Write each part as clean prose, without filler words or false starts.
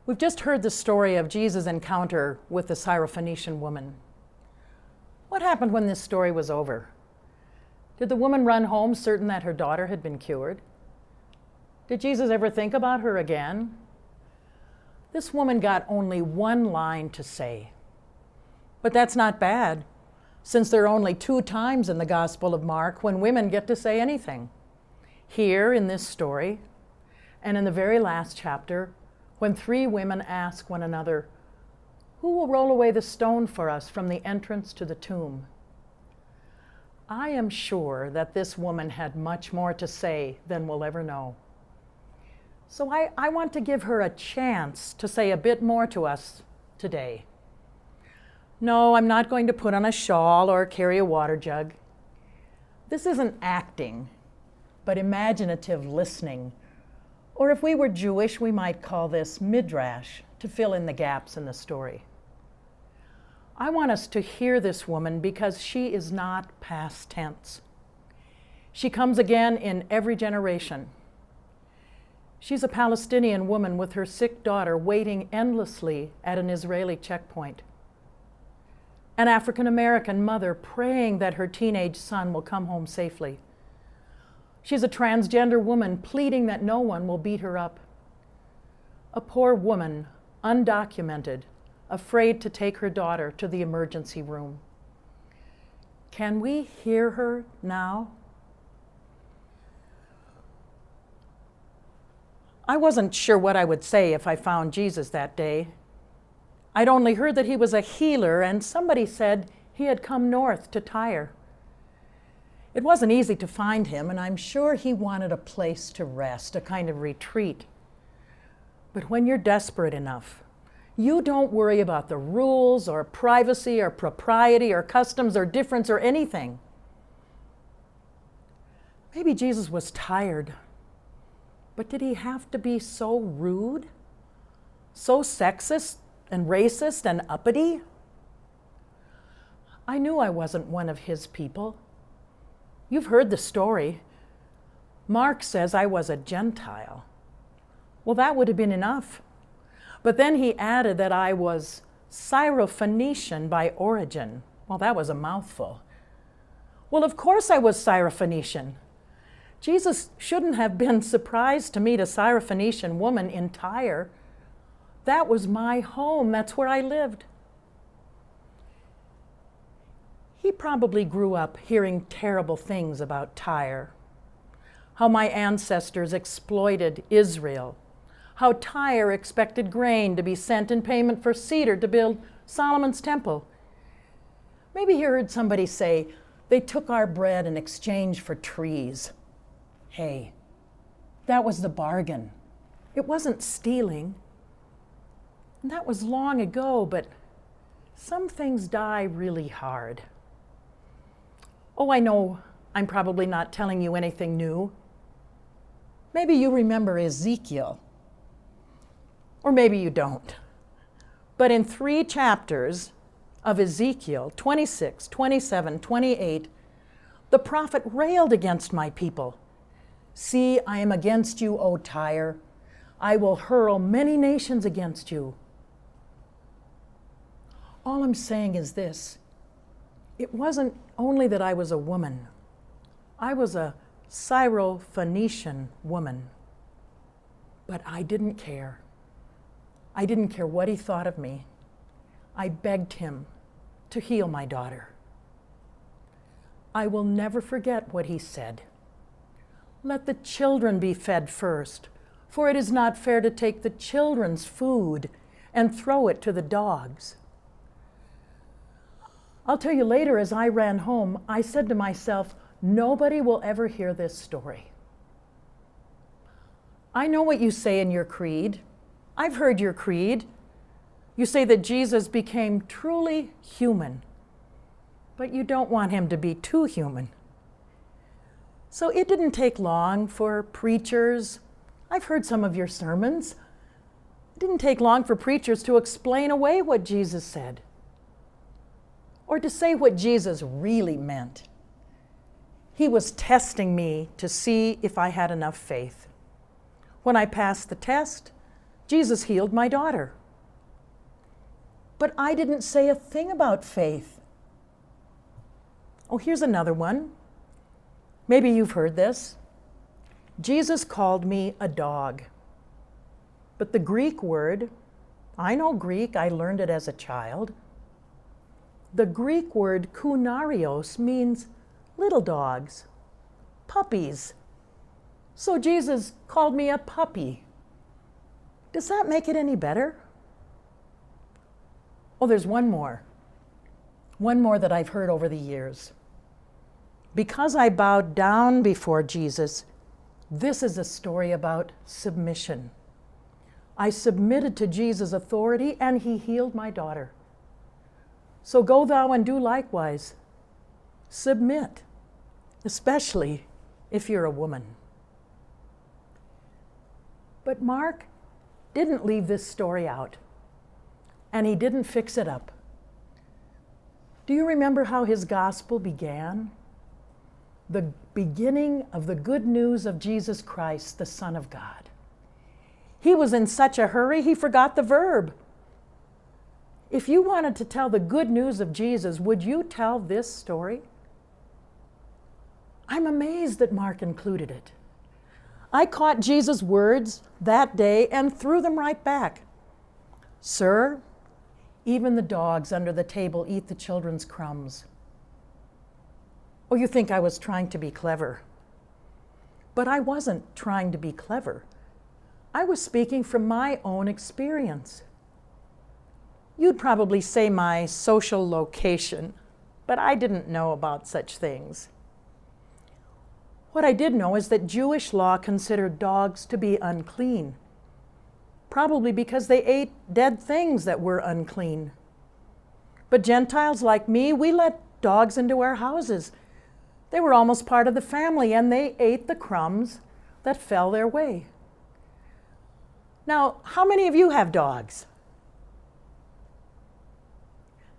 We've just heard the story of Jesus' encounter with the Syrophoenician woman. What happened when this story was over? Did the woman run home certain that her daughter had been cured? Did Jesus ever think about her again? This woman got only one line to say. But that's not bad, since there are only 2 times in the Gospel of Mark when women get to say anything. Here in this story, and in the very last chapter, when 3 women ask one another, "Who will roll away the stone for us from the entrance to the tomb?" I am sure that this woman had much more to say than we'll ever know. So I want to give her a chance to say a bit more to us today. No, I'm not going to put on a shawl or carry a water jug. This isn't acting, but imaginative listening. Or if we were Jewish, we might call this midrash, to fill in the gaps in the story. I want us to hear this woman because she is not past tense. She comes again in every generation. She's a Palestinian woman with her sick daughter waiting endlessly at an Israeli checkpoint. An African-American mother praying that her teenage son will come home safely. She's a transgender woman pleading that no one will beat her up. A poor woman, undocumented, afraid to take her daughter to the emergency room. Can we hear her now? I wasn't sure what I would say if I found Jesus that day. I'd only heard that he was a healer, and somebody said he had come north to Tyre. It wasn't easy to find him, and I'm sure he wanted a place to rest, a kind of retreat. But when you're desperate enough, you don't worry about the rules or privacy or propriety or customs or difference or anything. Maybe Jesus was tired, but did he have to be so rude, so sexist and racist and uppity? I knew I wasn't one of his people. You've heard the story. Mark says I was a Gentile. Well, that would have been enough. But then he added that I was Syrophoenician by origin. Well, that was a mouthful. Well, of course I was Syrophoenician. Jesus shouldn't have been surprised to meet a Syrophoenician woman in Tyre. That was my home. That's where I lived. He probably grew up hearing terrible things about Tyre, how my ancestors exploited Israel, how Tyre expected grain to be sent in payment for cedar to build Solomon's temple. Maybe he heard somebody say, "They took our bread in exchange for trees." Hey, that was the bargain. It wasn't stealing. And that was long ago, but some things die really hard. Oh, I know I'm probably not telling you anything new. Maybe you remember Ezekiel, or maybe you don't. But in 3 chapters of Ezekiel, 26, 27, 28, the prophet railed against my people. "See, I am against you, O Tyre. I will hurl many nations against you." All I'm saying is this. It wasn't only that I was a woman. I was a Syrophoenician woman. But I didn't care. I didn't care what he thought of me. I begged him to heal my daughter. I will never forget what he said. "Let the children be fed first, for it is not fair to take the children's food and throw it to the dogs." I'll tell you later, as I ran home, I said to myself, nobody will ever hear this story. I know what you say in your creed. I've heard your creed. You say that Jesus became truly human, but you don't want him to be too human. So it didn't take long for preachers. I've heard some of your sermons. It didn't take long for preachers to explain away what Jesus said, or to say what Jesus really meant. He was testing me to see if I had enough faith. When I passed the test, Jesus healed my daughter. But I didn't say a thing about faith. Oh, here's another one. Maybe you've heard this. Jesus called me a dog. But the Greek word, I know Greek, I learned it as a child. The Greek word kounarios means little dogs, puppies. So Jesus called me a puppy. Does that make it any better? Oh, there's one more. One more that I've heard over the years. Because I bowed down before Jesus, this is a story about submission. I submitted to Jesus' authority and he healed my daughter. So go thou and do likewise. Submit, especially if you're a woman. But Mark didn't leave this story out, and he didn't fix it up. Do you remember how his gospel began? The beginning of the good news of Jesus Christ, the Son of God. He was in such a hurry, he forgot the verb. If you wanted to tell the good news of Jesus, would you tell this story? I'm amazed that Mark included it. I caught Jesus' words that day and threw them right back. Sir, even the dogs under the table eat the children's crumbs. Oh, you think I was trying to be clever. But I wasn't trying to be clever. I was speaking from my own experience. You'd probably say my social location, but I didn't know about such things. What I did know is that Jewish law considered dogs to be unclean, probably because they ate dead things that were unclean. But Gentiles like me, we let dogs into our houses. They were almost part of the family, and they ate the crumbs that fell their way. Now, how many of you have dogs?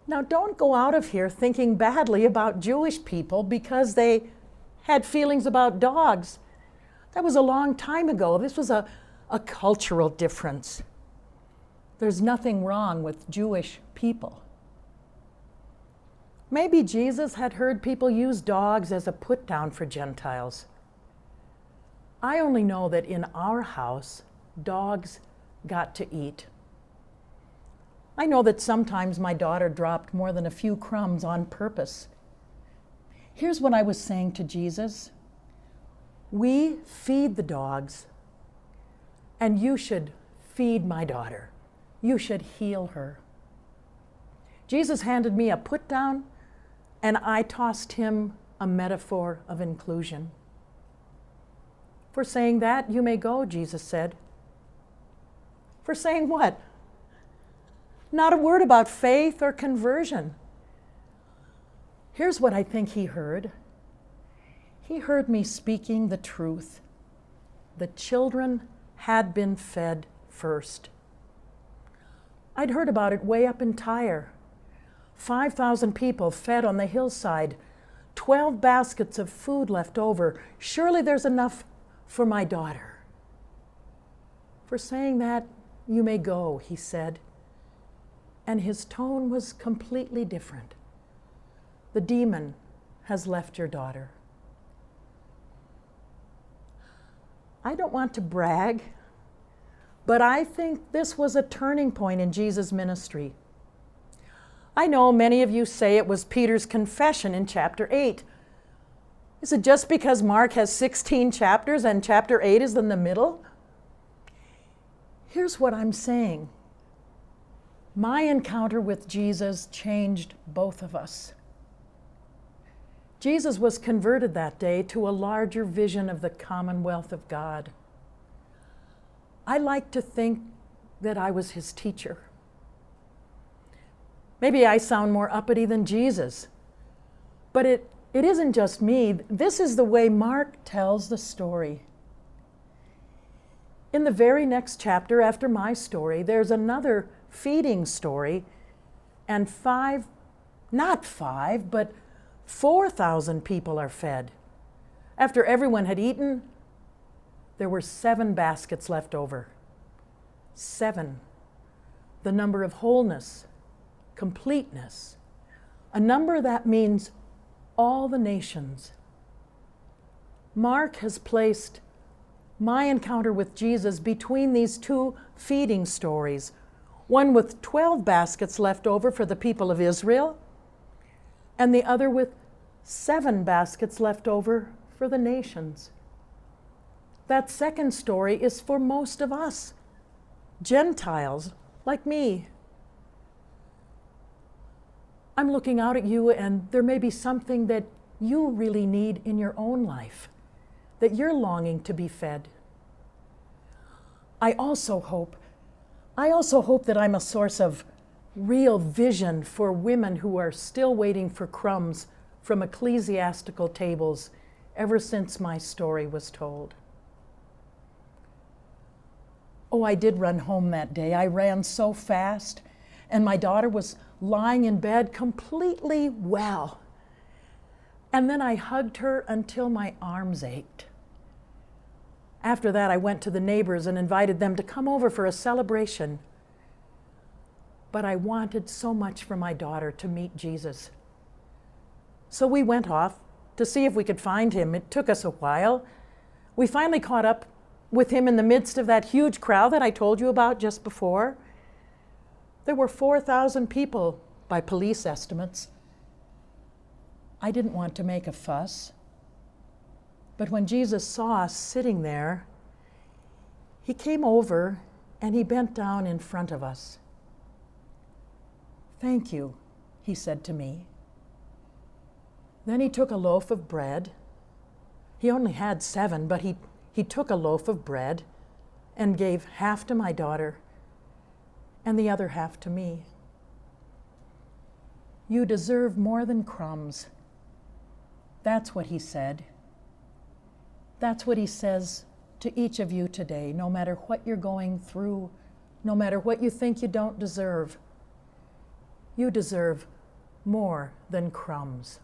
Now, don't go out of here thinking badly about Jewish people because they had feelings about dogs. That was a long time ago. This was a cultural difference. There's nothing wrong with Jewish people. Maybe Jesus had heard people use dogs as a put-down for Gentiles. I only know that in our house, dogs got to eat. I know that sometimes my daughter dropped more than a few crumbs on purpose. Here's what I was saying to Jesus. We feed the dogs, and you should feed my daughter. You should heal her. Jesus handed me a put-down, and I tossed him a metaphor of inclusion. For saying that, you may go, Jesus said. For saying what? Not a word about faith or conversion. Here's what I think he heard. He heard me speaking the truth. The children had been fed first. I'd heard about it way up in Tyre. 5,000 people fed on the hillside, 12 baskets of food left over. Surely there's enough for my daughter. For saying that, you may go, he said. And his tone was completely different. The demon has left your daughter. I don't want to brag, but I think this was a turning point in Jesus' ministry. I know many of you say it was Peter's confession in chapter 8. Is it just because Mark has 16 chapters and chapter 8 is in the middle? Here's what I'm saying. My encounter with Jesus changed both of us. Jesus was converted that day to a larger vision of the commonwealth of God. I like to think that I was his teacher. Maybe I sound more uppity than Jesus, but it isn't just me. This is the way Mark tells the story. In the very next chapter after my story, there's another feeding story, and 4,000 people are fed. After everyone had eaten, there were 7 baskets left over. 7, the number of wholeness, completeness, a number that means all the nations. Mark has placed my encounter with Jesus between these two feeding stories, one with 12 baskets left over for the people of Israel, and the other with 7 baskets left over for the nations. That second story is for most of us, Gentiles like me. I'm looking out at you, and there may be something that you really need in your own life, that you're longing to be fed. I also hope that I'm a source of real vision for women who are still waiting for crumbs from ecclesiastical tables ever since my story was told. Oh, I did run home that day. I ran so fast, and my daughter was lying in bed completely well. And then I hugged her until my arms ached. After that, I went to the neighbors and invited them to come over for a celebration. But I wanted so much for my daughter to meet Jesus. So we went off to see if we could find him. It took us a while. We finally caught up with him in the midst of that huge crowd that I told you about just before. There were 4,000 people by police estimates. I didn't want to make a fuss. But when Jesus saw us sitting there, he came over and he bent down in front of us. "Thank you," he said to me. Then he took a loaf of bread. He only had 7, but he took a loaf of bread and gave half to my daughter and the other half to me. "You deserve more than crumbs." That's what he said. That's what he says to each of you today, no matter what you're going through, no matter what you think you don't deserve. You deserve more than crumbs.